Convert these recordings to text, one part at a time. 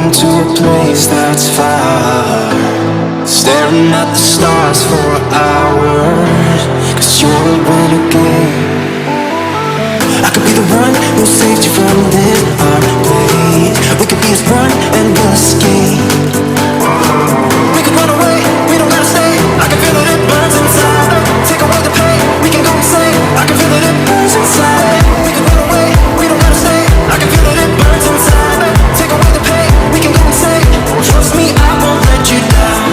to a place that's far, staring at the stars for hours, 'cause you're a renegade. I could be the one who saved you from this heartbreak. We could be as one and we'll escape. We could run away, we don't gotta stay. I can feel it, it burns inside. Take away the pain, we can go insane. I can feel it, it burns inside. We could run away, we don't gotta stay. I can feel it, it burns inside. Take away the pain, we can go insane. Trust me, I won't let you down.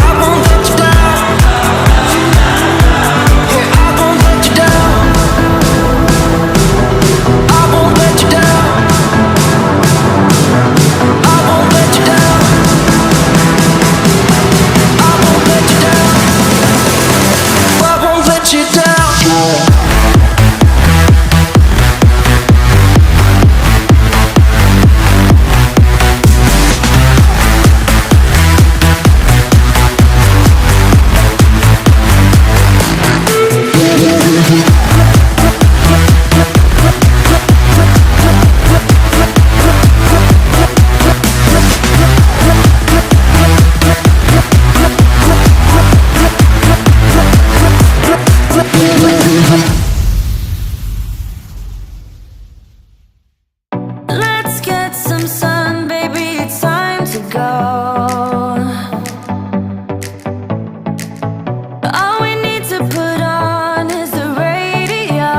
I won't let you down. Yeah, I won't let you down. I won't let you down. I won't let you down. I won't let you down. I won't let you down. Let's get some sun, baby, it's time to go. All we need to put on is the radio.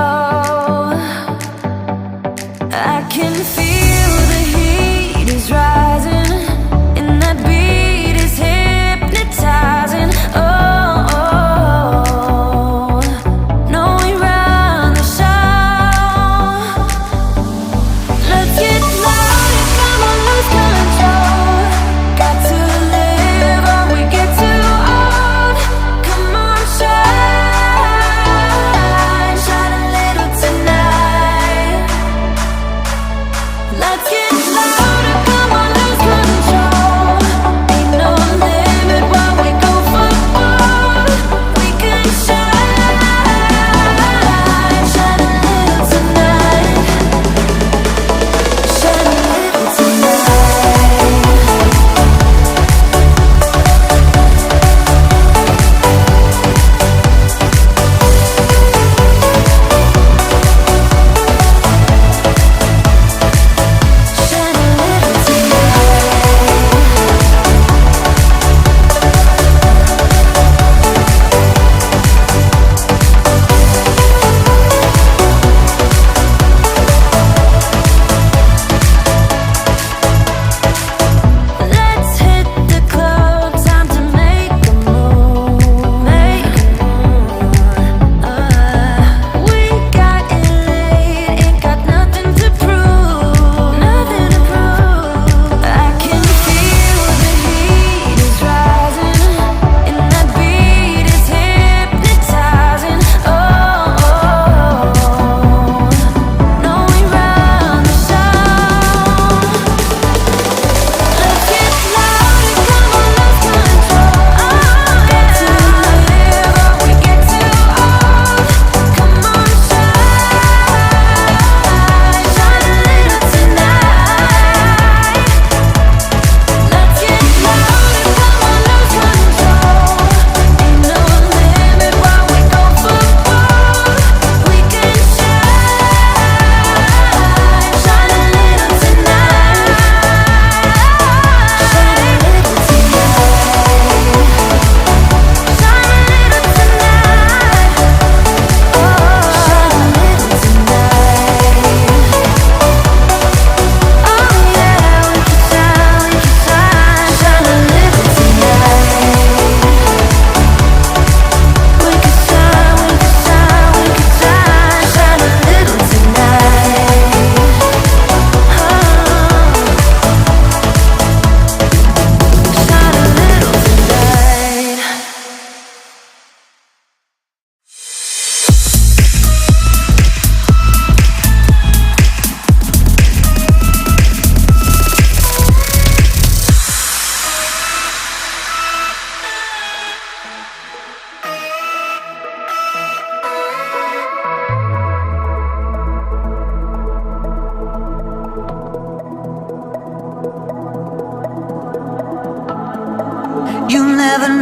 I can feel the heat is rising, and that beat is hypnotizing. Oh, oh, no, we run the show. Let's get loud, come on, lose control. Got to live or we get too old. Come on, shine, shine a little tonight.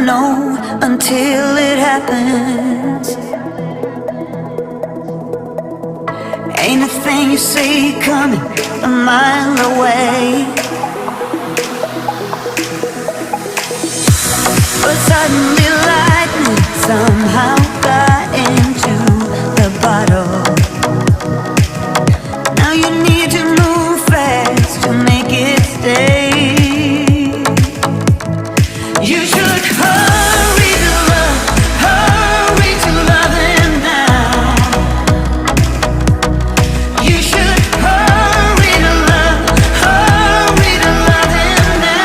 know until it happens. Ain't a thing you see coming a mile away. But suddenly lightning somehow got into the bottle. Now you need to move fast to make it stay. You should hurry to love him now. You should hurry to love him now.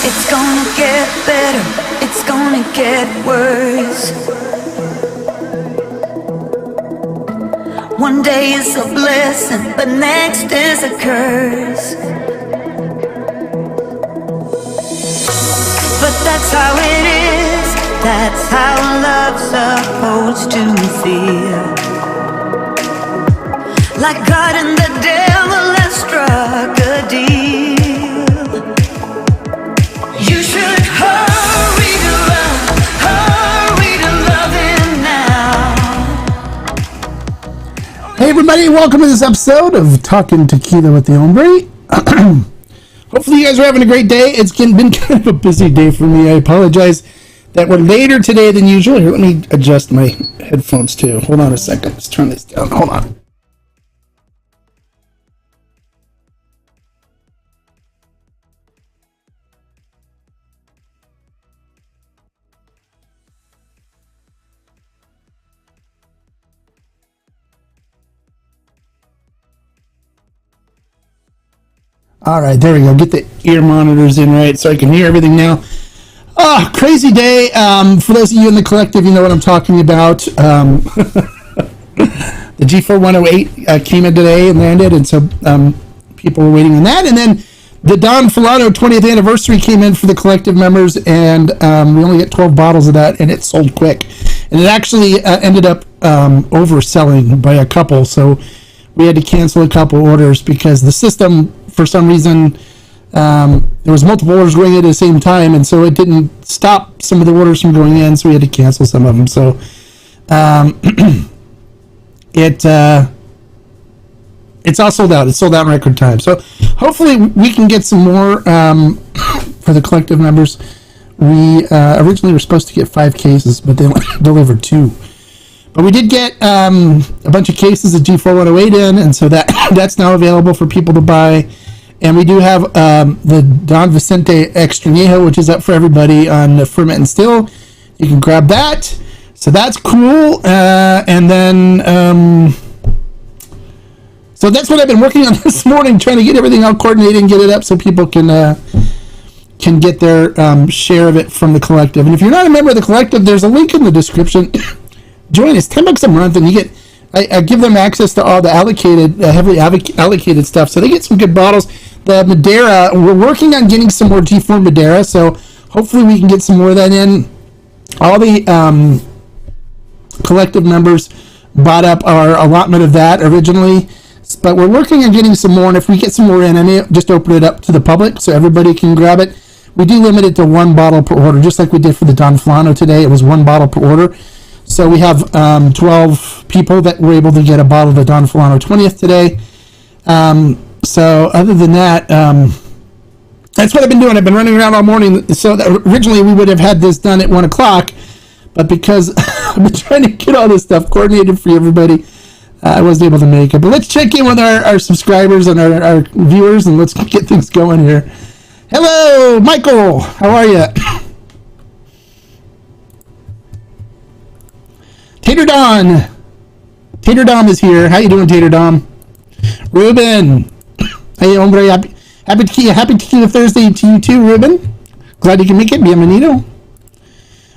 It's gonna get better, it's gonna get worse. One day is a blessing, but next is a curse. But that's how it is, that's how love's supposed to feel. Like God and the devil have struck a deal. You should hurry to love him now. Hey everybody, welcome to this episode of Talking Tequila with the Hombre. Hopefully you guys are having a great day. It's been kind of a busy day for me. I apologize that we're later today than usual. Here, let me adjust my headphones too. Hold on a second. Let's turn this down. Hold on. All right, there we go. Get the ear monitors in right so I can hear everything now. Oh, crazy day. For those of you in the collective, you know what I'm talking about. The G4108 came in today and landed, and so people were waiting on that. And then the Don Fulano 20th anniversary came in for the collective members, and we only get 12 bottles of that, and it sold quick. And it actually ended up overselling by a couple, so we had to cancel a couple orders because the system, for some reason, there was multiple orders going in at the same time, and so it didn't stop some of the orders from going in, so we had to cancel some of them. So it's all sold out. It's sold out in record time. So hopefully we can get some more for the collective members. We originally were supposed to get 5 cases, but they delivered 2. But we did get a bunch of cases of G4108 in, and so that's now available for people to buy. And we do have the Don Vicente Extrañejo, which is up for everybody on the Ferment and Still. You can grab that. So that's cool. And then, so that's what I've been working on this morning, trying to get everything all coordinated and get it up so people can get their share of it from the collective. And if you're not a member of the collective, there's a link in the description. Join us, $10 a month, and you get. I give them access to all the heavily allocated stuff, so they get some good bottles. The Madeira, we're working on getting some more G4 Madeira, so hopefully we can get some more of that in. All the collective members bought up our allotment of that originally, but we're working on getting some more, and if we get some more in, I may just open it up to the public so everybody can grab it. We do limit it to 1 bottle per order, just like we did for the Don Fulano today. It was 1 bottle per order. So we have 12 people that were able to get a bottle of the Don Fulano 20th today. So other than that, that's what I've been doing. I've been running around all morning. So originally we would have had this done at 1 o'clock, but because I've been trying to get all this stuff coordinated for everybody, I wasn't able to make it. But let's check in with our subscribers and our viewers, and let's get things going here. Hello, Michael. How are you? Tater Dom is here. How you doing, Tater Dom? Ruben. Hey, hombre, happy Tequila Thursday to you too, Ruben. Glad you can make it. Bienvenido.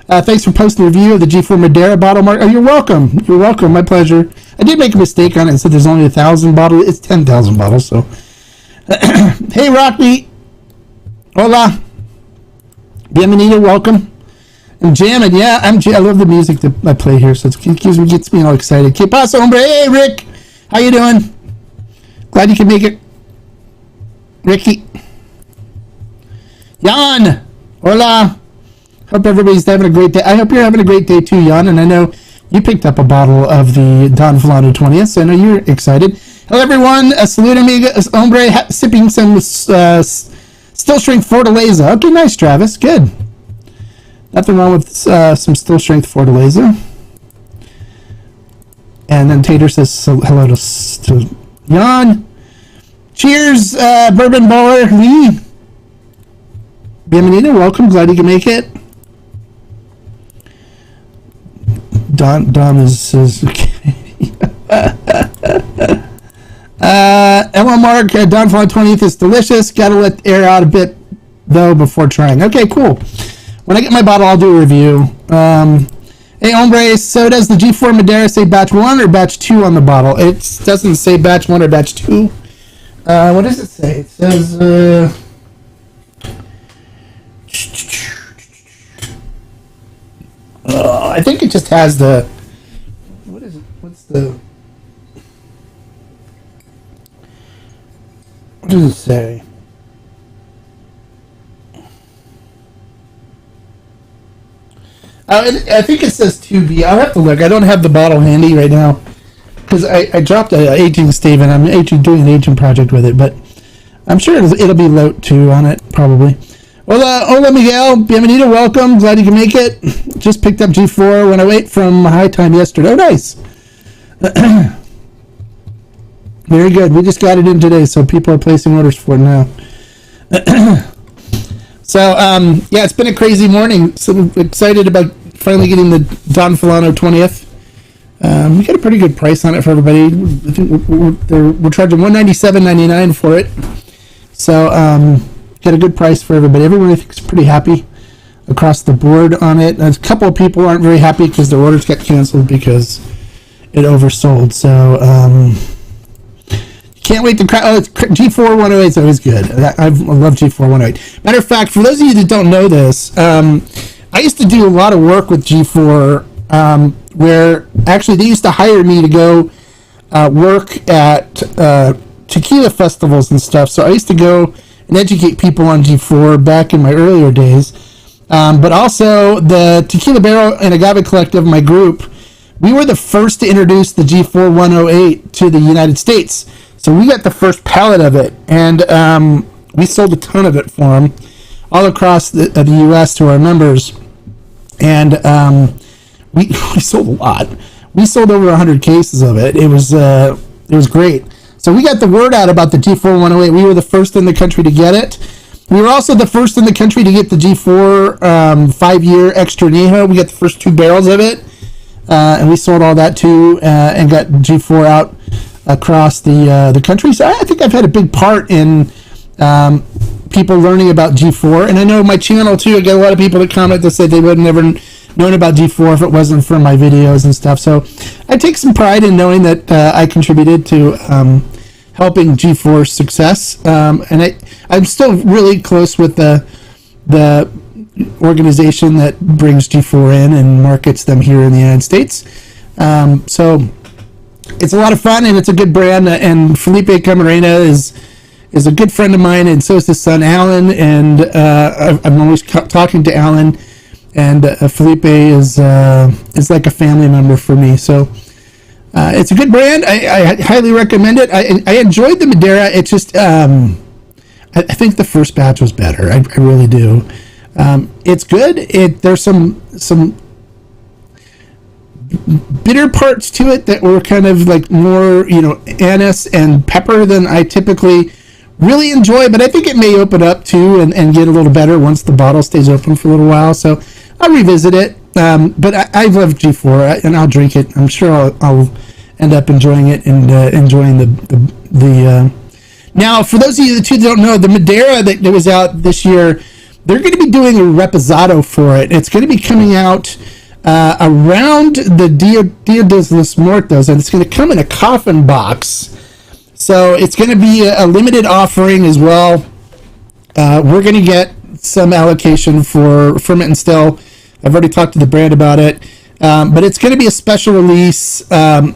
Thanks for posting a review of the G4 Madeira bottle, Mark. Oh, you're welcome. You're welcome. My pleasure. I did make a mistake on it and said there's only 1,000 bottles. It's 10,000 bottles, so. Hey, Rockme. Hola. Bienvenido. Welcome. I'm jamming. Yeah, I love the music that I play here, so it gets me all excited. Que pasa, hombre? Hey, Rick. How you doing? Glad you can make it. Ricky. Jan. Hola. Hope everybody's having a great day. I hope you're having a great day too, Jan. And I know you picked up a bottle of the Don Fulano 20th, so I know you're excited. Hello, everyone. Salute, amigo. Hombre, sipping some still strength Fortaleza. Okay, nice, Travis. Good. Nothing wrong with some still strength Fortaleza. And then Tater says hello to Jan. Cheers, Bourbon Baller Lee. Bienvenido. Welcome. Glad you can make it. Don says okay. Emma Mark, Don Flan 20th is delicious. Gotta let air out a bit though before trying. Okay, cool. When I get my bottle, I'll do a review. Hey, hombre, so does the G4 Madeira say batch 1 or batch 2 on the bottle? It doesn't say batch 1 or batch 2. What does it say? It says, I think it just has the, what is it? What does it say? I think it says 2B. I'll have to look. I don't have the bottle handy right now because I dropped an aging stave and I'm doing an aging project with it, but I'm sure it'll be Lote 2 on it, probably. Hola Miguel, bienvenido, welcome, glad you can make it. Just picked up G4 108 from High Time yesterday. Oh, nice. Very good. We just got it in today, so people are placing orders for it now. So, yeah, it's been a crazy morning. So I'm excited about finally getting the Don Fulano 20th. We got a pretty good price on it for everybody. I think we're charging $197.99 for it. So, get a good price for everybody. Everyone, I think, is pretty happy across the board on it. A couple of people aren't very happy because their orders got canceled because it oversold. So, can't wait to crack. Oh, G4 108 is always good. I love G4 108. Matter of fact, for those of you that don't know this, I used to do a lot of work with G4, where actually they used to hire me to go work at tequila festivals and stuff. So I used to go and educate people on G4 back in my earlier days. But also the Tequila Barrel and Agave Collective, my group, we were the first to introduce the G4 108 to the United States. So we got the first pallet of it, and we sold a ton of it for them all across the U.S. to our members. And we sold a lot. We sold over 100 cases of it. It was great. So we got the word out about the G4 108. We were the first in the country to get it. We were also the first in the country to get the G4 5-year extra añejo. We got the first 2 barrels of it, and we sold all that too, and got G4 out across the country. So I think I've had a big part in people learning about G4. And I know my channel too, I get a lot of people that comment that said they would have never known about G4 if it wasn't for my videos and stuff. So I take some pride in knowing that I contributed to helping G4's success. And I'm still really close with the organization that brings G4 in and markets them here in the United States. So it's a lot of fun, and it's a good brand. And Felipe Camarena is a good friend of mine, and so is his son Alan. And I'm always talking to Alan, and Felipe is like a family member for me. So it's a good brand. I highly recommend it. I enjoyed the Madeira. It's just I think the first batch was better. I really do. It's good. There's some bitter parts to it that were kind of like more, anise and pepper than I typically really enjoy, but I think it may open up too and get a little better once the bottle stays open for a little while. So I'll revisit it. But I love G4 and I'll drink it. I'm sure I'll end up enjoying it and enjoying the Now, for those of you that don't know, the Madeira that was out this year, they're going to be doing a reposado for it. It's going to be coming out around the Dia de los Muertos, and it's going to come in a coffin box. So it's going to be a limited offering as well. We're going to get some allocation for Ferment and Still. I've already talked to the brand about it. But it's going to be a special release, a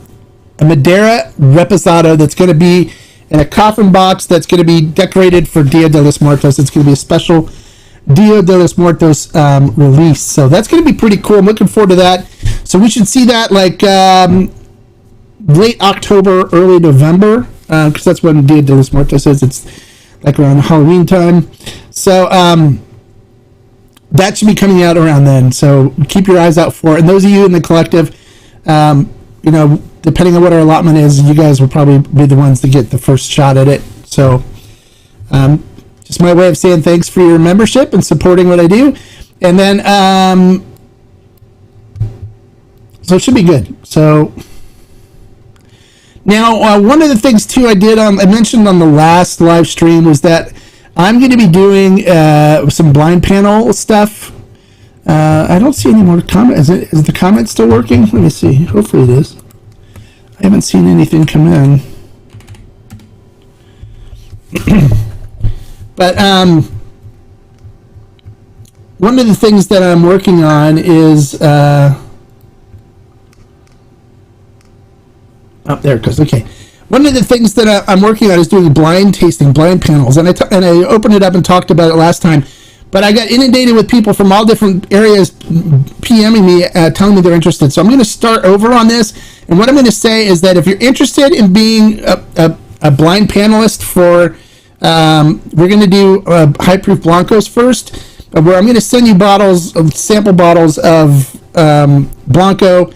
Madeira Reposado that's going to be in a coffin box that's going to be decorated for Dia de los Muertos. It's going to be a special Dia de los Muertos release. So that's going to be pretty cool. I'm looking forward to that. So we should see that like late October, early November, because that's when Dia de los Muertos is. It's like around Halloween time. So that should be coming out around then. So keep your eyes out for it. And those of you in the collective, you know, depending on what our allotment is, you guys will probably be the ones to get the first shot at it. So just my way of saying thanks for your membership and supporting what I do. And then, so it should be good. So now, one of the things too I mentioned on the last live stream was that I'm going to be doing some blind panel stuff. I don't see any more comments. Is the comment still working? Let me see. Hopefully it is. I haven't seen anything come in. But one of the things that I'm working on is there it goes. Okay. One of the things that I'm working on is doing blind tasting, blind panels, and I opened it up and talked about it last time. But I got inundated with people from all different areas PMing me, telling me they're interested. So I'm going to start over on this. And what I'm going to say is that if you're interested in being a blind panelist for, we're going to do high proof Blancos first, where I'm going to send you sample bottles of Blanco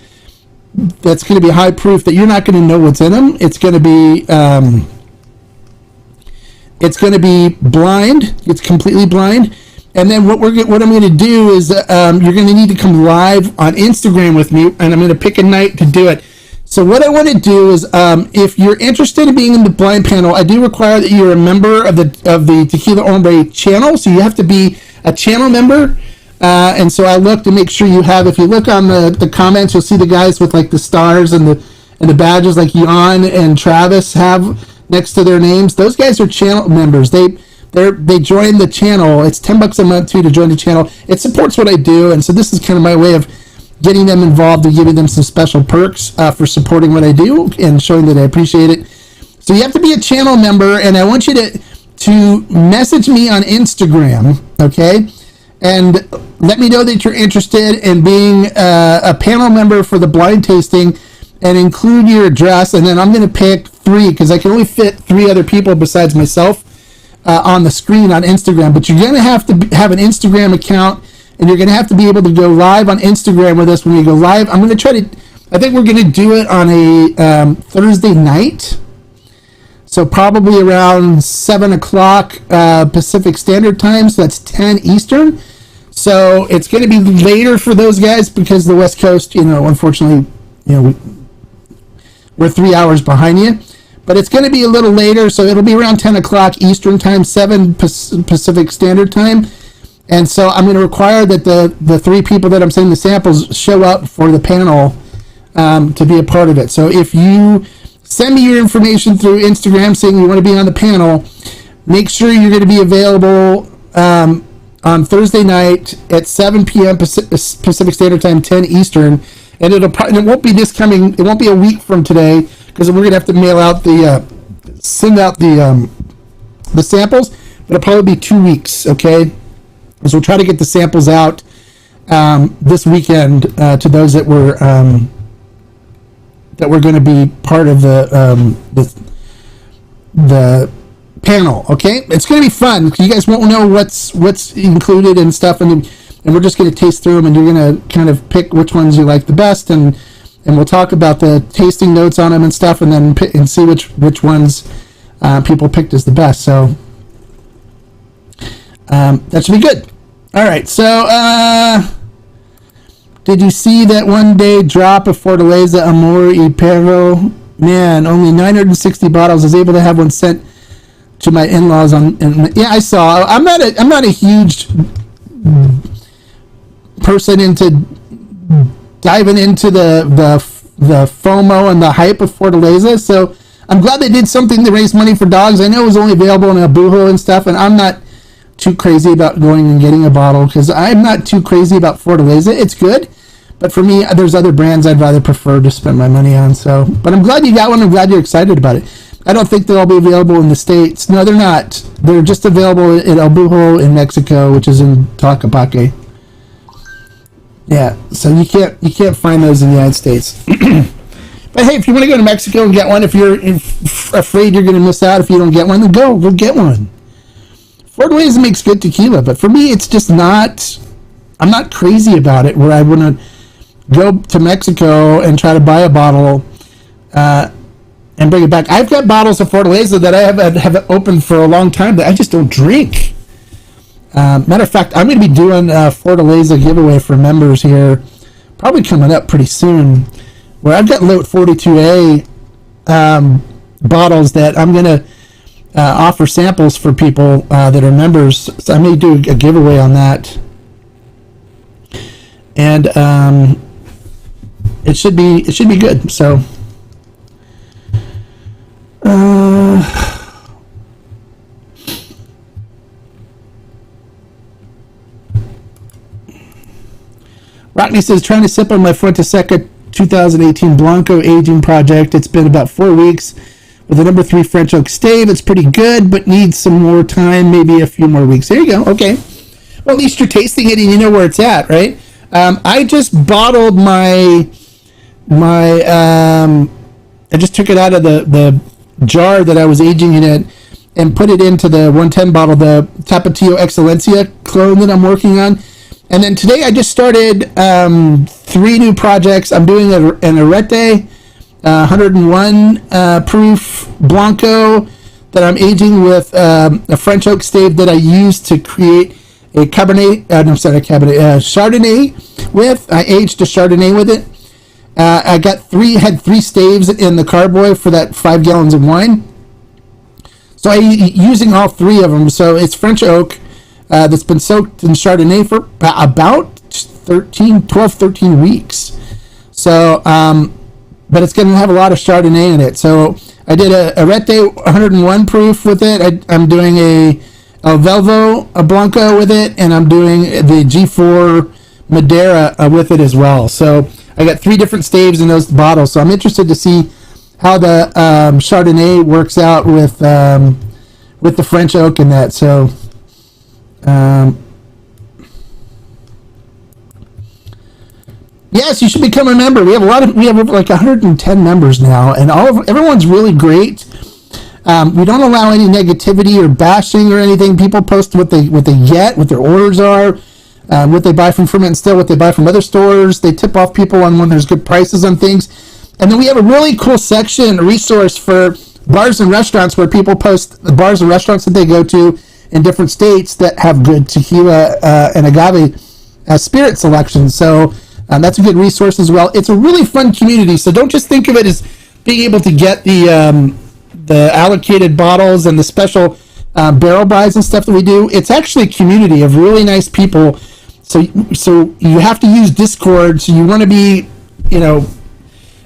that's going to be high proof that you're not going to know what's in them. It's going to be blind. It's completely blind. And then what I'm going to do is you're going to need to come live on Instagram with me, and I'm going to pick a night to do it. So what I want to do is, if you're interested in being in the blind panel, I do require that you're a member of the Tequila Hombre channel. So you have to be a channel member. And so I look to make sure you have. If you look on the comments, you'll see the guys with like the stars and the badges, like Jan and Travis have next to their names. Those guys are channel members. They join the channel. It's $10 a month too to join the channel. It supports what I do, and so this is kind of my way of getting them involved and giving them some special perks for supporting what I do and showing that I appreciate it. So you have to be a channel member, and I want you to message me on Instagram, okay? And let me know that you're interested in being a panel member for the blind tasting, and include your address. And then I'm going to pick 3, because I can only fit 3 other people besides myself on the screen on Instagram. But you're going to have an Instagram account, and you're going to have to be able to go live on Instagram with us when we go live. I'm going to I think we're going to do it on a Thursday night. So probably around 7 o'clock Pacific Standard Time, so that's 10 Eastern. So it's going to be later for those guys because the West Coast, unfortunately, we're 3 hours behind you. But it's going to be a little later, so it'll be around 10 o'clock Eastern Time, 7 Pacific Standard Time. And so I'm going to require that the 3 people that I'm sending the samples show up for the panel to be a part of it. So if you send me your information through Instagram saying you want to be on the panel, make sure you're going to be available on Thursday night at 7 p.m. Pacific Standard Time, 10 Eastern. And it won't be it won't be a week from today, because we're going to have to send out the samples, but it'll probably be 2 weeks, okay? So we'll try to get the samples out this weekend to those that were going to be part of the panel, okay? It's going to be fun. You guys won't know what's included and stuff, and we're just going to taste through them, and you're going to kind of pick which ones you like the best, and we'll talk about the tasting notes on them and stuff, and then and see which ones people picked as the best. So that should be good. All right, so did you see that one day drop of Fortaleza Amor y Perro? Man, only 960 bottles. I was able to have one sent to my in-laws yeah, I saw. I'm not a huge person into diving into the FOMO and the hype of Fortaleza, so I'm glad they did something to raise money for dogs. I know it was only available in El Bujo and stuff, and I'm not too crazy about going and getting a bottle because I'm not too crazy about Fortaleza. It's good, but for me, there's other brands I'd rather prefer to spend my money on. So, but I'm glad you got one. I'm glad you're excited about it. I don't think they'll all be available in the States. No, they're not. They're just available in El Bujo in Mexico, which is in Tlaquepaque. Yeah, so you can't find those in the United States. But hey, if you want to go to Mexico and get one, if you're afraid you're going to miss out if you don't get one, then go get one. Fortaleza makes good tequila, but for me, it's just not. I'm not crazy about it. Where I want to go to Mexico and try to buy a bottle and bring it back. I've got bottles of Fortaleza that I have opened for a long time that I just don't drink. Matter of fact, I'm going to be doing a Fortaleza giveaway for members here, probably coming up pretty soon, where I've got Lot 42A bottles that I'm going to offer samples for people that are members. So I may do a giveaway on that. And it should be good. So Rockney says, trying to sip on my Fuente Seca 2018 Blanco aging project. It's been about 4 weeks with a number 3 French oak stave. It's pretty good, but needs some more time, maybe a few more weeks. There you go. Okay. Well, at least you're tasting it and you know where it's at, right? I just bottled my I just took it out of the jar that I was aging it in and put it into the 110 bottle, the Tapatio Excelencia clone that I'm working on. And then today I just started 3 new projects. I'm doing an Arete 101 proof Blanco that I'm aging with a French oak stave that I used to create a Chardonnay with. I aged a Chardonnay with it. I had 3 staves in the carboy for that 5 gallons of wine. So I'm using all 3 of them. So it's French oak that's been soaked in Chardonnay for about 13 weeks. So, but it's going to have a lot of Chardonnay in it. So I did a Arete 101 proof with it. I'm doing a Velvo, a Blanco with it, and I'm doing the G4 Madeira with it as well. So I got 3 different staves in those bottles. So I'm interested to see how the Chardonnay works out with the French oak in that. So yes, you should become a member. We have like 110 members now, and everyone's really great. We don't allow any negativity or bashing or anything. People post what they get, what their orders are, what they buy from Ferment and Still, what they buy from other stores. They tip off people on when there's good prices on things. And then we have a really cool section, a resource for bars and restaurants where people post the bars and restaurants that they go to in different states that have good tequila and agave spirit selections. So that's a good resource as well. It's a really fun community. So don't just think of it as being able to get the allocated bottles and the special barrel buys and stuff that we do. It's actually a community of really nice people. So you have to use Discord. So you want to be,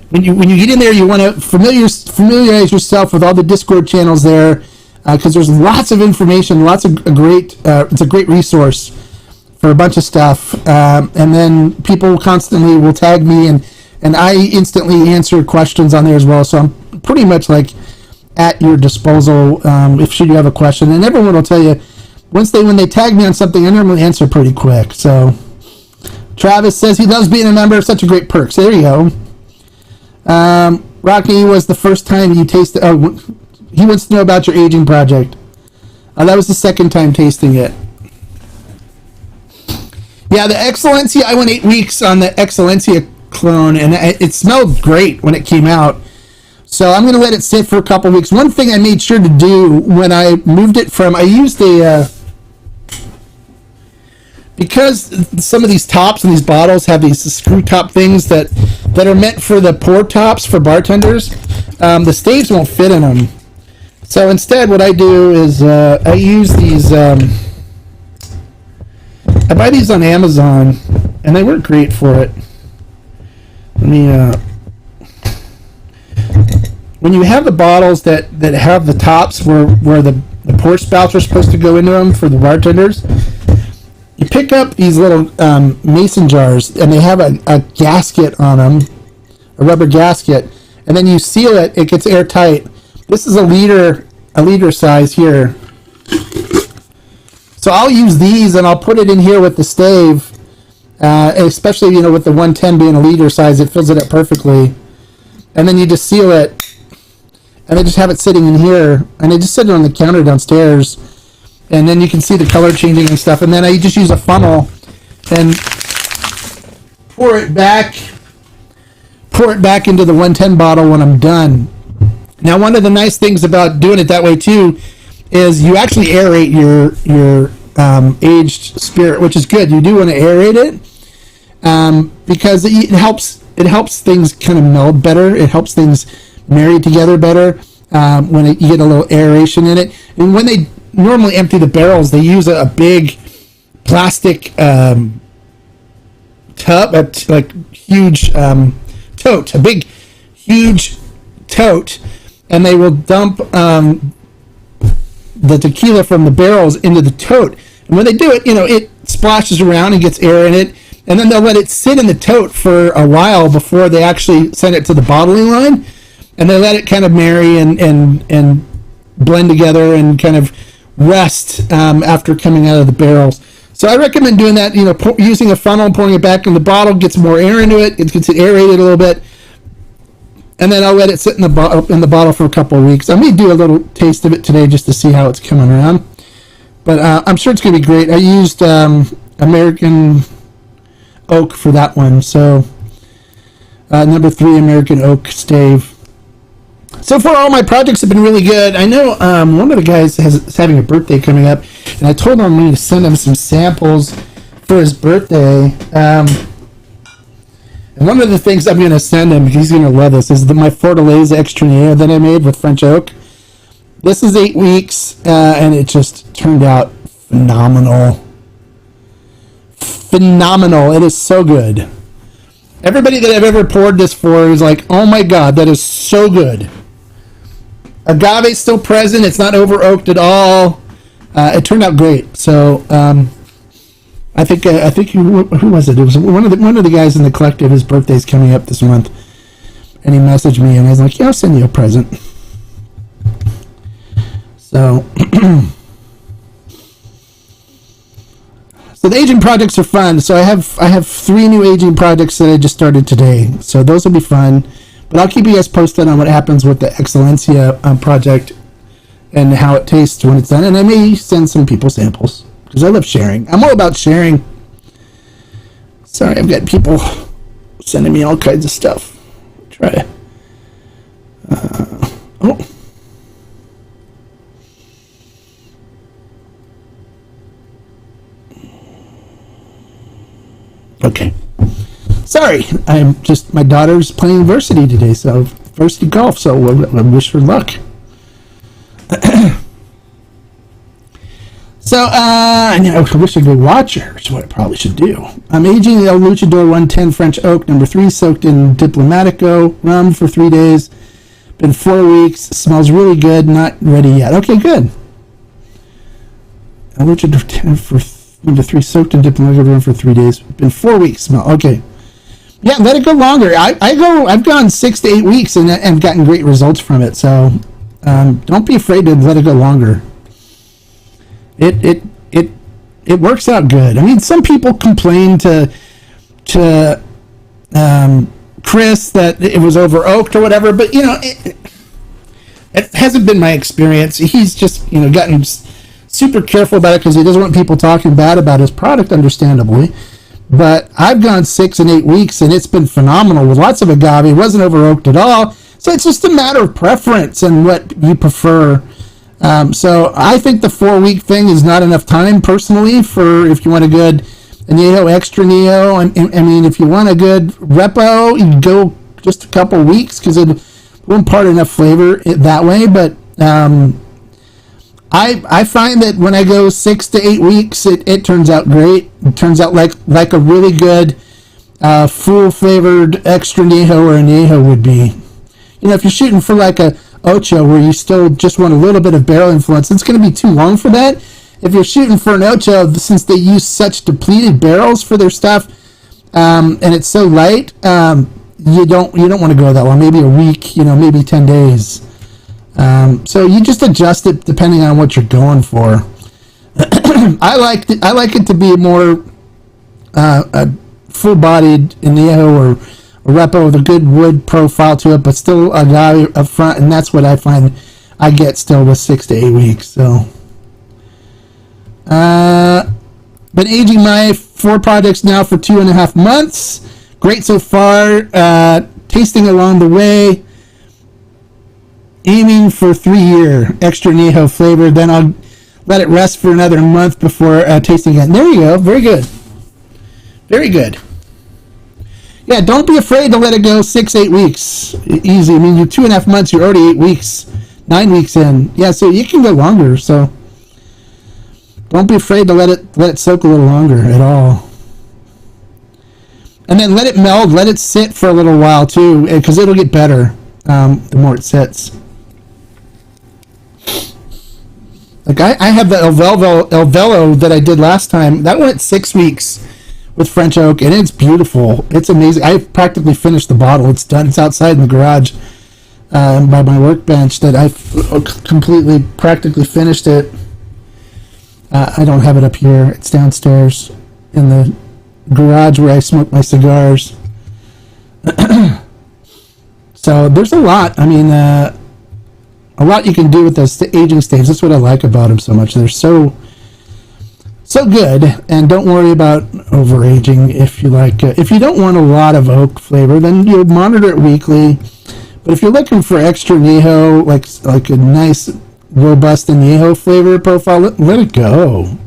when you get in there, you want to familiarize yourself with all the Discord channels there, because there's lots of information, lots of great. It's a great resource for a bunch of stuff, and then people constantly will tag me, and I instantly answer questions on there as well. So I'm pretty much like at your disposal if should you have a question, and everyone will tell you when they tag me on something, I normally answer pretty quick. So Travis says he loves being a member, such a great perk. So there you go. Rocky was the first time you tasted. Oh, he wants to know about your aging project. That was the second time tasting it. Yeah, the Excelencia, I went 8 weeks on the Excelencia clone, and it smelled great when it came out. So I'm going to let it sit for a couple weeks. One thing I made sure to do when I moved it from, I used because some of these tops and these bottles have these screw top things that are meant for the pour tops for bartenders, the staves won't fit in them. So instead, what I do is I use these. I buy these on Amazon, and they work great for it. Let me. When you have the bottles that have the tops where the pour spouts are supposed to go into them for the bartenders, you pick up these little mason jars, and they have a gasket on them, a rubber gasket, and then you seal it. It gets airtight. This is a liter size here. So I'll use these, and I'll put it in here with the stave, especially with the 110 being a liter size, it fills it up perfectly. And then you just seal it, and I just have it sitting in here, and I just sit it on the counter downstairs, and then you can see the color changing and stuff. And then I just use a funnel and pour it back into the 110 bottle when I'm done. Now, one of the nice things about doing it that way too is you actually aerate your aged spirit, which is good. You do want to aerate it because it helps things kind of meld better. It helps things marry together better when you get a little aeration in it. And when they normally empty the barrels, they use a big plastic tub, huge tote, a big huge tote, and they will dump the tequila from the barrels into the tote. And when they do it, it splashes around and gets air in it, and then they'll let it sit in the tote for a while before they actually send it to the bottling line, and they let it kind of marry and blend together and kind of rest after coming out of the barrels. So I recommend doing that, using a funnel, pouring it back in the bottle, gets more air into it, it gets it aerated a little bit, and then I'll let it sit in the bottle for a couple of weeks. I may do a little taste of it today just to see how it's coming around, but I'm sure it's going to be great. I used American Oak for that one, so number 3 American Oak stave. So far, all my projects have been really good. I know one of the guys is having a birthday coming up, and I told him I'm going to send him some samples for his birthday. And one of the things I'm going to send him, he's going to love this, is my Fortaleza Extra Neo that I made with French Oak. This is 8 weeks, and it just turned out phenomenal. Phenomenal. It is so good. Everybody that I've ever poured this for is like, oh my God, that is so good. Agave's still present. It's not over oaked at all. It turned out great. So I think who was it? It was one of the guys in the collective. His birthday's coming up this month, and he messaged me, and I was like, "Yeah, I'll send you a present." So, so the aging projects are fun. So I have 3 new aging projects that I just started today. So those will be fun. But I'll keep you guys posted on what happens with the Excelencia project and how it tastes when it's done. And I may send some people samples because I love sharing. I'm all about sharing. Sorry, I've got people sending me all kinds of stuff. Try. Oh. Okay. Sorry, my daughter's playing varsity today, so varsity golf, so I wish her luck. So, I wish I could watch her, is what I probably should do. I'm aging El Luchador 110 French Oak, number 3, soaked in Diplomatico rum for 3 days. Been 4 weeks, smells really good, not ready yet. Okay, good. El Luchador 10 for number 3, soaked in Diplomatico rum for 3 days. Been 4 weeks, smell, okay. Yeah, let it go longer. I've gone 6 to 8 weeks and gotten great results from it. So don't be afraid to let it go longer. It works out good. I mean, some people complain to Chris that it was over oaked or whatever, but it hasn't been my experience. He's just gotten super careful about it because he doesn't want people talking bad about his product, understandably. But I've gone 6 and 8 weeks, and it's been phenomenal with lots of agave. It wasn't over oaked at all. So it's just a matter of preference and what you prefer. So I think the 4-week thing is not enough time, personally, for if you want a good Añejo Extra Neo. I mean, if you want a good Repo, you can go just a couple weeks because it won't impart enough flavor that way. But I find that when I go 6 to 8 weeks, it turns out great. It turns out like a really good full flavored extra añejo or añejo would be. You know, if you're shooting for like a ocho where you still just want a little bit of barrel influence, it's going to be too long for that. If you're shooting for an ocho, since they use such depleted barrels for their stuff, and it's so light, you don't want to go that long. Maybe a week, maybe 10 days. So you just adjust it depending on what you're going for. I like it to be more a full-bodied añejo or a repo with a good wood profile to it, but still agave up front, and that's what I find I get still with 6 to 8 weeks. So, been aging my 4 projects now for 2.5 months. Great so far. Tasting along the way. Aiming for 3-year extra añejo flavor. Then I'll let it rest for another month before tasting again. There you go. Very good. Very good. Yeah, don't be afraid to let it go 6-8 weeks. Easy. I mean, you're 2.5 months. You're already 8 weeks, 9 weeks in. Yeah, so you can go longer. So don't be afraid to let it soak a little longer at all. And then let it meld. Let it sit for a little while too, because it'll get better the more it sits. Like I have the El Velo that I did last time. That went 6 weeks with French oak, and it's beautiful. It's amazing. I practically finished the bottle. It's done. It's outside in the garage by my workbench that I've completely, practically finished it. I don't have it up here. It's downstairs in the garage where I smoke my cigars. So there's a lot. I mean, a lot you can do with those aging staves. That's what I like about them so much. They're so good, and don't worry about overaging. If you like, if you don't want a lot of oak flavor, then you monitor it weekly. But if you're looking for extra añejo, like a nice robust añejo flavor profile, let it go.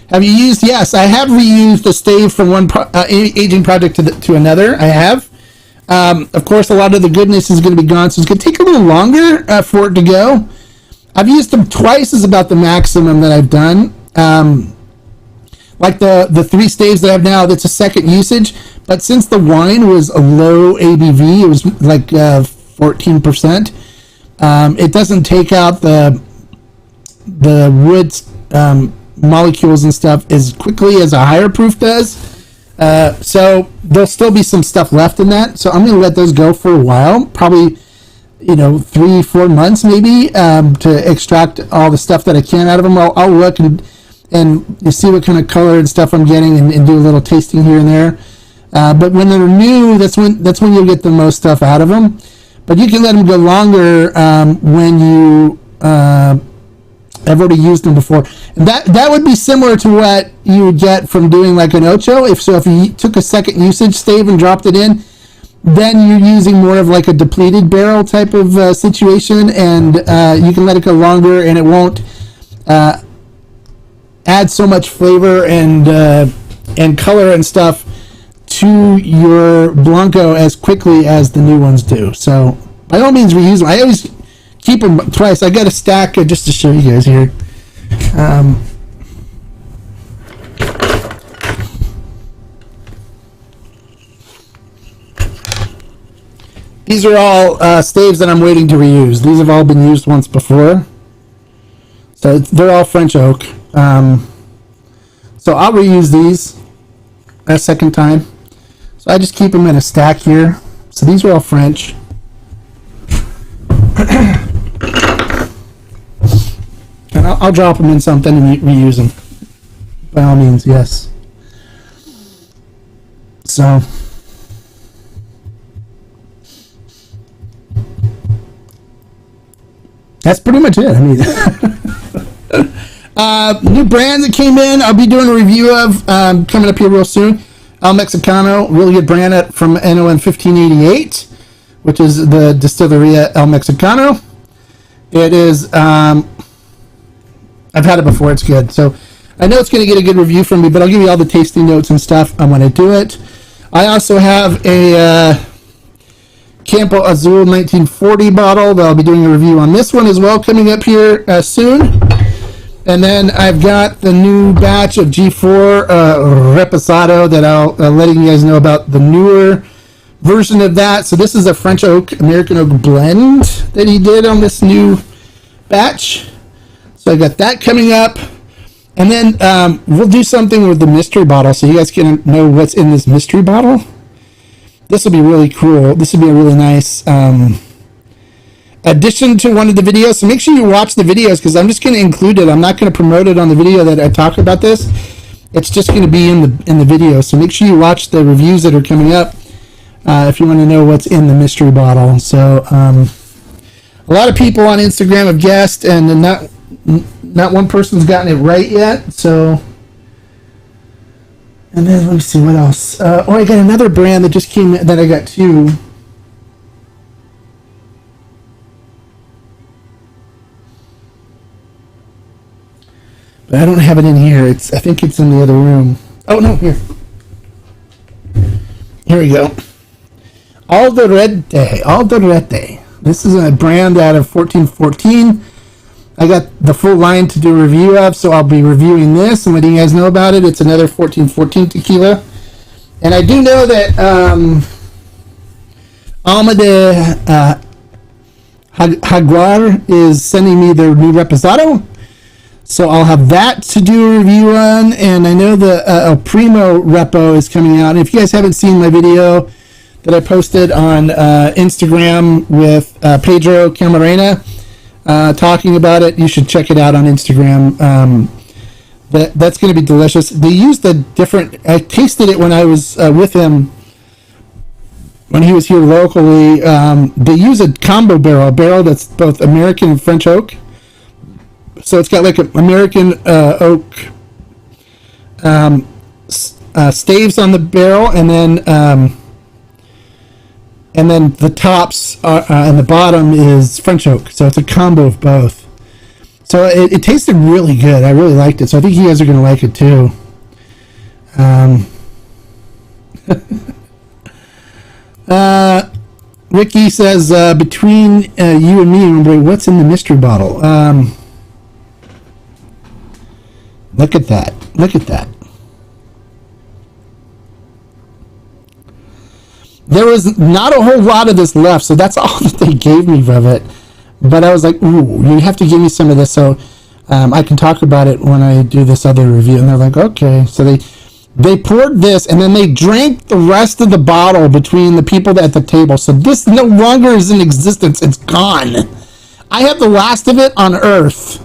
Have you used? Yes, I have reused the stave from one aging project to another. I have. Of course, a lot of the goodness is going to be gone, so it's going to take a little longer for it to go. I've used them twice is about the maximum that I've done. Like the 3 staves that I have now, that's a second usage. But since the wine was a low ABV, it was like 14%. It doesn't take out the wood molecules and stuff as quickly as a higher proof does. So there'll still be some stuff left in that. So I'm going to let those go for a while, probably 3-4 months maybe, to extract all the stuff that I can out of them. I'll look and you see what kind of color and stuff I'm getting, and do a little tasting here and there. But when they're new, that's when you'll get the most stuff out of them. But you can let them go longer when you have already used them before. And that would be similar to what you would get from doing like an ocho. If you took a second usage stave and dropped it in, then you're using more of like a depleted barrel type of situation, and you can let it go longer, and it won't add so much flavor and color and stuff to your Blanco as quickly as the new ones do. So by all means reuse them. I always keep them twice. I got a stack just to show you guys here. These are all staves that I'm waiting to reuse. These have all been used once before. So they're all French oak. So I'll reuse these a second time. So I just keep them in a stack here. So these are all French. And I'll drop them in something and reuse them. By all means, yes. So that's pretty much it. I mean, new brand that came in, I'll be doing a review of coming up here real soon. El Mexicano, really good brand from NON 1588, which is the Distilleria El Mexicano. It is, I've had it before, it's good. So I know it's going to get a good review from me, but I'll give you all the tasting notes and stuff when I do it. I also have a Campo Azul 1940 bottle. I'll be doing a review on this one as well coming up here soon. And then I've got the new batch of G4 Reposado that I'll letting you guys know about the newer version of that. So this is a French oak, American oak blend that he did on this new batch. So I got that coming up. And then we'll do something with the mystery bottle so you guys can know what's in this mystery bottle. This will be really cool. This will be a really nice addition to one of the videos. So make sure you watch the videos because I'm just going to include it. I'm not going to promote it on the video that I talk about this. It's just going to be in the video. So make sure you watch the reviews that are coming up if you want to know what's in the mystery bottle. So a lot of people on Instagram have guessed, and not one person's gotten it right yet. So. And then let me see what else. I got another brand that just came that I got too. But I don't have it in here. I think it's in the other room. Oh no, here. Here we go. Alderete. This is a brand out of 1414. I got the full line to do a review of, so I'll be reviewing this and letting you guys know about it. It's another 1414 tequila. And I do know that Alma de Jaguar is sending me their new Reposado. So I'll have that to do a review on. And I know the El Primo Repo is coming out. And if you guys haven't seen my video that I posted on Instagram with Pedro Camarena, talking about it, you should check it out on Instagram. That's going to be delicious. They used a different. I tasted it when I was with him when he was here locally. They use a combo barrel, a barrel that's both American and French oak. So it's got like an American oak staves on the barrel, and then the tops and the bottom is French oak. So it's a combo of both. So it tasted really good. I really liked it. So I think you guys are going to like it too. Ricky says, between you and me, what's in the mystery bottle? Look at that. Look at that. There was not a whole lot of this left, so that's all that they gave me of it. But I was like, ooh, you have to give me some of this so I can talk about it when I do this other review. And they're like, okay. So they poured this, and then they drank the rest of the bottle between the people at the table. So this no longer is in existence. It's gone. I have the last of it on Earth.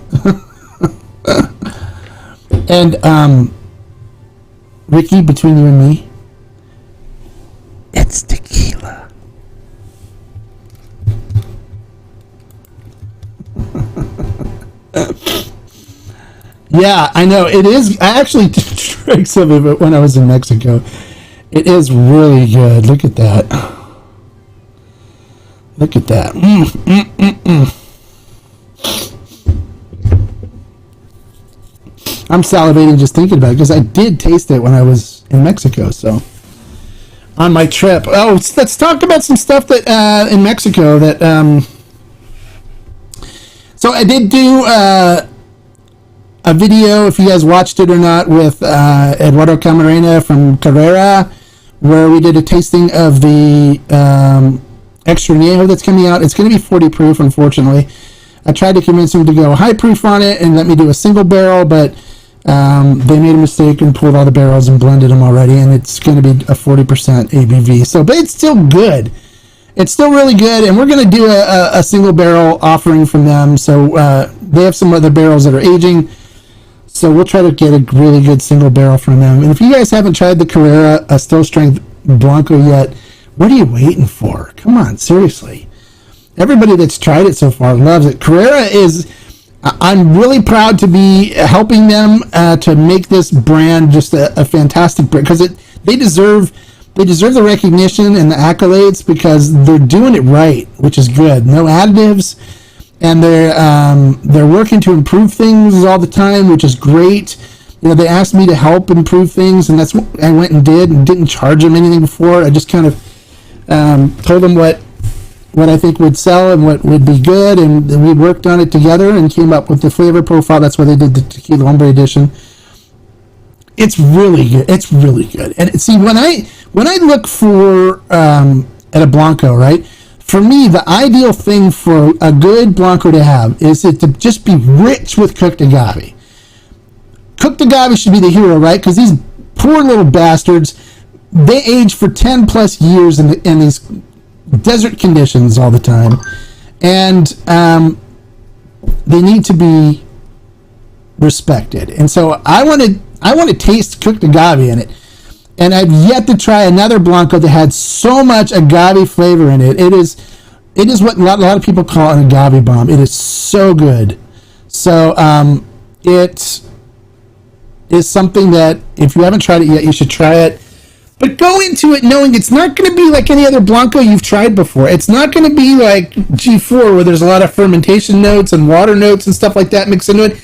And Ricky, between you and me, it's tequila. Yeah, I know. It is. I actually drank some of it when I was in Mexico. It is really good. Look at that. Look at that. I'm salivating just thinking about it because I did taste it when I was in Mexico. So on my trip. Oh, let's talk about some stuff that in Mexico that. So I did do a video, if you guys watched it or not, with Eduardo Camarena from Carrera, where we did a tasting of the Extra Añejo that's coming out. It's going to be 40 proof, unfortunately. I tried to convince him to go high proof on it and let me do a single barrel, but they made a mistake and pulled all the barrels and blended them already, and it's going to be a 40% ABV. So, but it's still good. It's still really good, and we're going to do a single barrel offering from them. So they have some other barrels that are aging, so we'll try to get a really good single barrel from them. And if you guys haven't tried the Carrera Still Strength Blanco yet, what are you waiting for? Come on, seriously. Everybody that's tried it so far loves it. Carrera is, I'm really proud to be helping them to make this brand just a fantastic brand, because they deserve the recognition and the accolades because they're doing it right, which is good. No additives, and they're working to improve things all the time, which is great. You know, they asked me to help improve things, and that's what I went and did, and didn't charge them anything before. I just kind of told them what what I think would sell and what would be good, and we worked on it together and came up with the flavor profile. That's why they did the Tequila Hombre edition. It's really good. It's really good. And see, when I look for at a Blanco, right? For me, the ideal thing for a good Blanco to have is it to just be rich with cooked agave. Cooked agave should be the hero, right? Because these poor little bastards, they age for 10 plus years in these desert conditions all the time, and they need to be respected. And so I want to taste cooked agave in it. And I've yet to try another Blanco that had so much agave flavor in it. It is what a lot of people call an agave bomb. It is so good. So it is something that if you haven't tried it yet, you should try it. But go into it knowing it's not going to be like any other Blanco you've tried before. It's not going to be like G4 where there's a lot of fermentation notes and water notes and stuff like that mixed into it.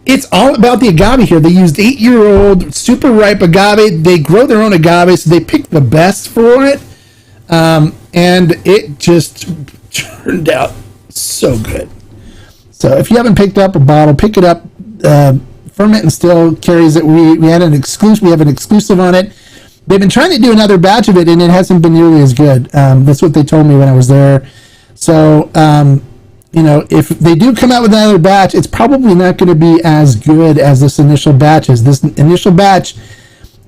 It's all about the agave here. They used 8-year-old super ripe agave. They grow their own agave, so they pick the best for it. And it just turned out so good. So if you haven't picked up a bottle, pick it up. Ferment and Still carries it. We have an exclusive on it. They've been trying to do another batch of it, and it hasn't been nearly as good. That's what they told me when I was there. So, if they do come out with another batch, it's probably not going to be as good as this initial batch is. This initial batch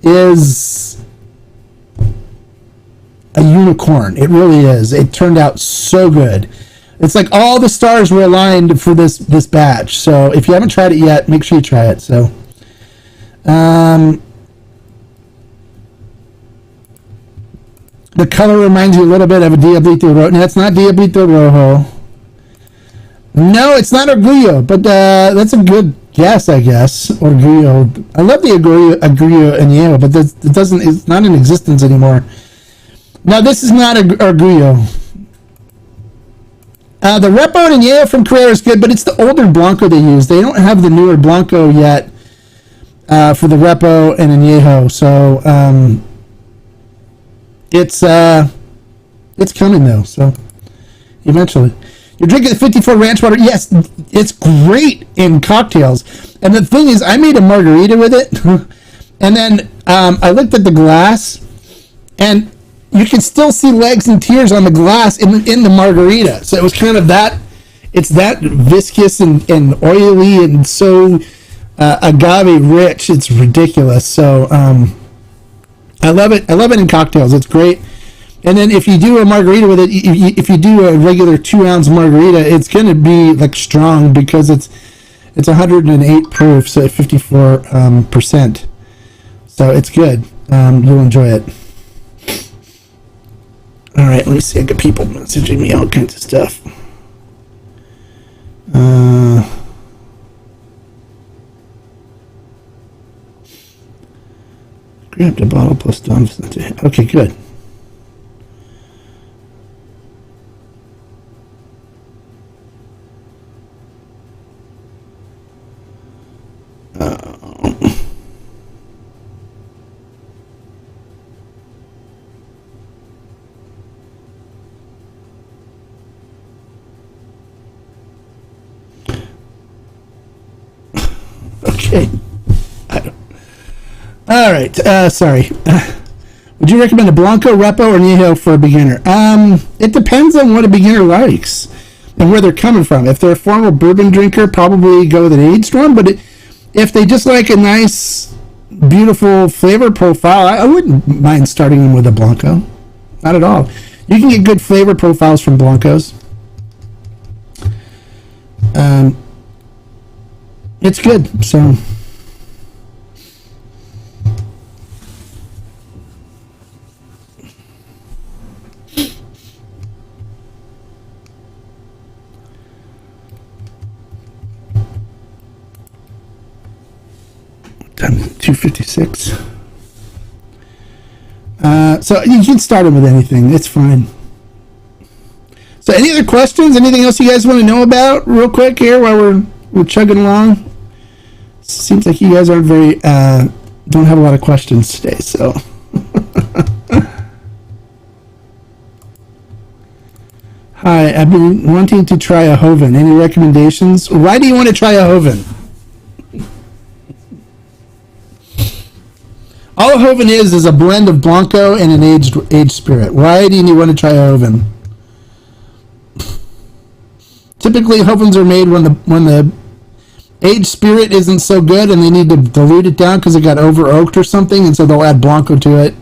is a unicorn. It really is. It turned out so good. It's like all the stars were aligned for this batch. So if you haven't tried it yet, make sure you try it. So, the color reminds you a little bit of a Diablito Rojo. No, it's not Diablito Rojo. No, it's not Orgullo, but that's a good guess, I guess. Orgullo. I love the Orgullo Añejo, but it's not in existence anymore. No, this is not Orgullo. The Repo Añejo from Carrera is good, but it's the older Blanco they use. They don't have the newer Blanco yet for the Repo and Añejo, so it's coming though. So eventually. You're drinking the 54 Ranch Water. Yes, it's great in cocktails. And the thing is, I made a margarita with it. And then I looked at the glass, and you can still see legs and tears on the glass in the margarita. So it was kind of that. It's that viscous and oily and so agave rich. It's ridiculous. So I love it. I love it in cocktails. It's great. And then if you do a margarita with it, if you do a regular 2-ounce margarita, it's going to be like strong because it's 108 proof, so 54%. So it's good. You'll enjoy it. All right, let me see. I got people messaging me all kinds of stuff. Grabbed a bottle plus done. Okay, good. Okay. All right. Sorry. Would you recommend a Blanco, Repo, or Añejo for a beginner? It depends on what a beginner likes and where they're coming from. If they're a formal bourbon drinker, probably go with an aged one. But if they just like a nice, beautiful flavor profile, I wouldn't mind starting them with a Blanco. Not at all. You can get good flavor profiles from Blancos. It's good. So. Done 256. So you can start them with anything. It's fine. So any other questions? Anything else you guys want to know about real quick here while we're chugging along? Seems like you guys aren't very don't have a lot of questions today, so Hi, I've been wanting to try a Hoven. Any recommendations? Why do you want to try a Hoven? All a Hoven is a blend of Blanco and an aged spirit. Why do you want to try a Hoven? Typically, Hovens are made when the aged spirit isn't so good and they need to dilute it down because it got over oaked or something, and so they'll add Blanco to it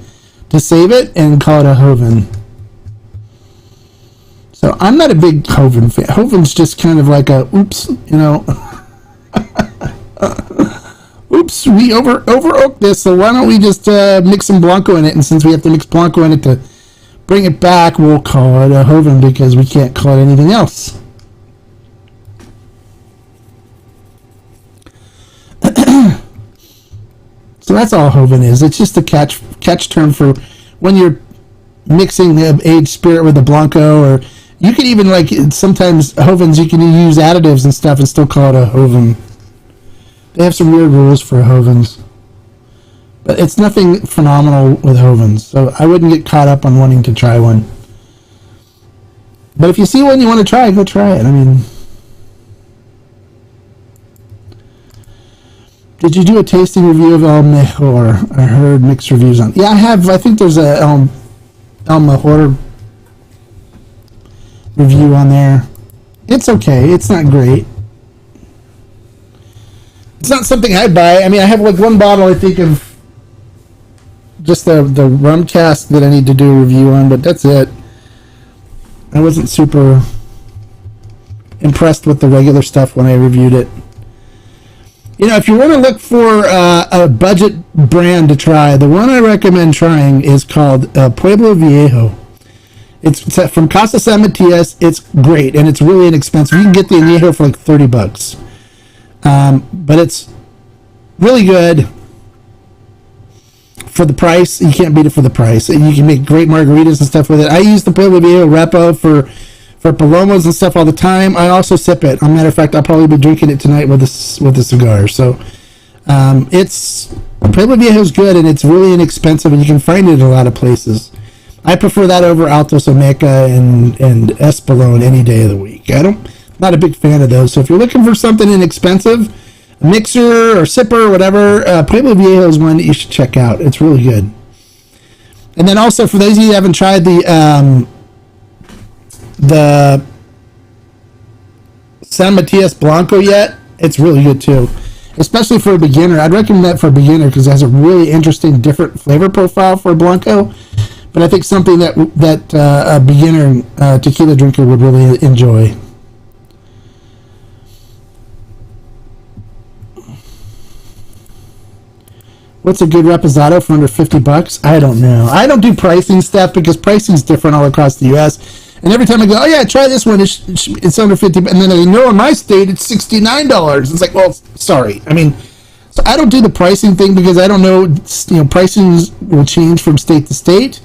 to save it and call it a Hoven. So I'm not a big Hoven fan. Hoven's just kind of like a oops, oops, we over oaked this, so why don't we just mix some Blanco in it? And since we have to mix Blanco in it to bring it back, we'll call it a Hoven because we can't call it anything else. So that's all Hoven is. It's just a catch term for when you're mixing the aged spirit with the Blanco, or you can even, like, sometimes Hovens, you can use additives and stuff and still call it a Hoven. They have some weird rules for Hovens. But it's nothing phenomenal with Hovens, so I wouldn't get caught up on wanting to try one. But if you see one you want to try, go try it. I mean, did you do a tasting review of El Mejor? I heard mixed reviews on. Yeah, I have. I think there's a El Mejor review on there. It's okay. It's not great. It's not something I'd buy. I mean, I have like one bottle, I think, of just the rum cask that I need to do a review on, but that's it. I wasn't super impressed with the regular stuff when I reviewed it. If you want to look for a budget brand to try, the one I recommend trying is called Pueblo Viejo. It's from Casa San Matias. It's great, and it's really inexpensive. You can get the Añejo for like $30. But it's really good for the price. You can't beat it for the price. You can make great margaritas and stuff with it. I use the Pueblo Viejo Repo for Palomos and stuff all the time. I also sip it. As a matter of fact, I'll probably be drinking it tonight with a cigar. So it's Pueblo Viejo is good, and it's really inexpensive, and you can find it in a lot of places. I prefer that over Altos Olmeca and Espolón any day of the week. Not a big fan of those. So if you're looking for something inexpensive, a mixer or sipper or whatever, Pueblo Viejo is one that you should check out. It's really good. And then also, for those of you who haven't tried the San Matias Blanco yet, it's really good too. Especially for a beginner. I'd recommend that for a beginner because it has a really interesting, different flavor profile for a Blanco. But I think something that a beginner tequila drinker would really enjoy. What's a good reposado for under $50? I don't know. I don't do pricing stuff because pricing's different all across the U.S. And every time I go, oh yeah, try this one, it's under $50, and then I know in my state it's $69. It's like, well, sorry. I mean, so I don't do the pricing thing because I don't know. Pricing will change from state to state.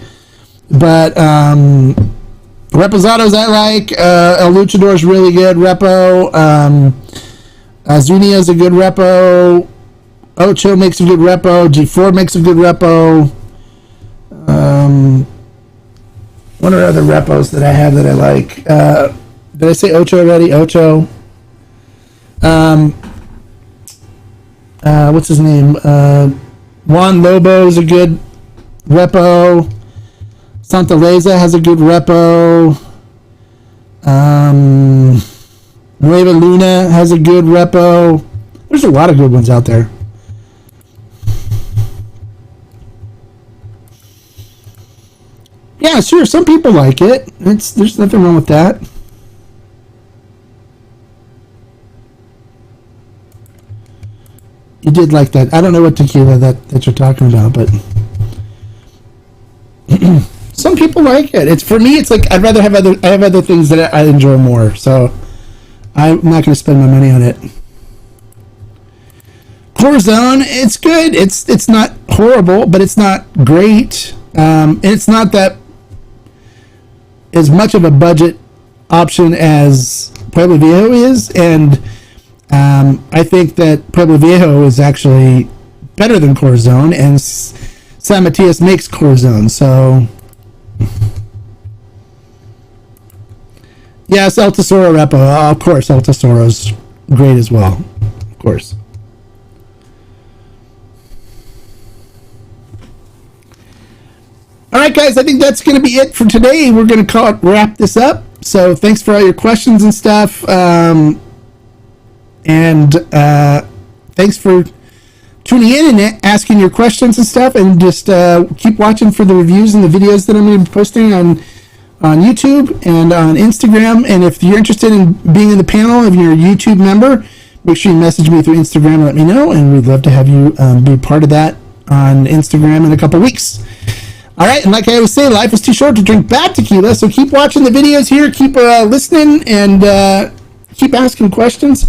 But reposados I like. El Luchador is really good repo. Azunia is a good repo. Ocho makes a good repo. G4 makes a good repo. What are other repos that I have that I like? Did I say Ocho already? Ocho. What's his name? Juan Lobo is a good repo. Santa Leza has a good repo. Nueva Luna has a good repo. There's a lot of good ones out there. Yeah, sure. Some people like it. There's nothing wrong with that. You did like that. I don't know what tequila that you're talking about, but some people like it. It's for me. It's like I have other things that I enjoy more. So I'm not going to spend my money on it. Corazon, it's good. It's not horrible, but it's not great. And it's not that as much of a budget option as Pueblo Viejo is, and I think that Pueblo Viejo is actually better than Corazon, and San Matias makes Corazon, so Yes, El Tesoro Repo. Of course, El Tesoro's great as well. Of course. All right, guys, I think that's going to be it for today. We're going to wrap this up. So thanks for all your questions and stuff. Thanks for tuning in and asking your questions and stuff. And just keep watching for the reviews and the videos that I'm going to be posting on YouTube and on Instagram. And if you're interested in being in the panel, if you're a YouTube member, make sure you message me through Instagram and let me know. And we'd love to have you be part of that on Instagram in a couple weeks. All right, and like I always say, life is too short to drink bad tequila, so keep watching the videos here, keep listening, and keep asking questions.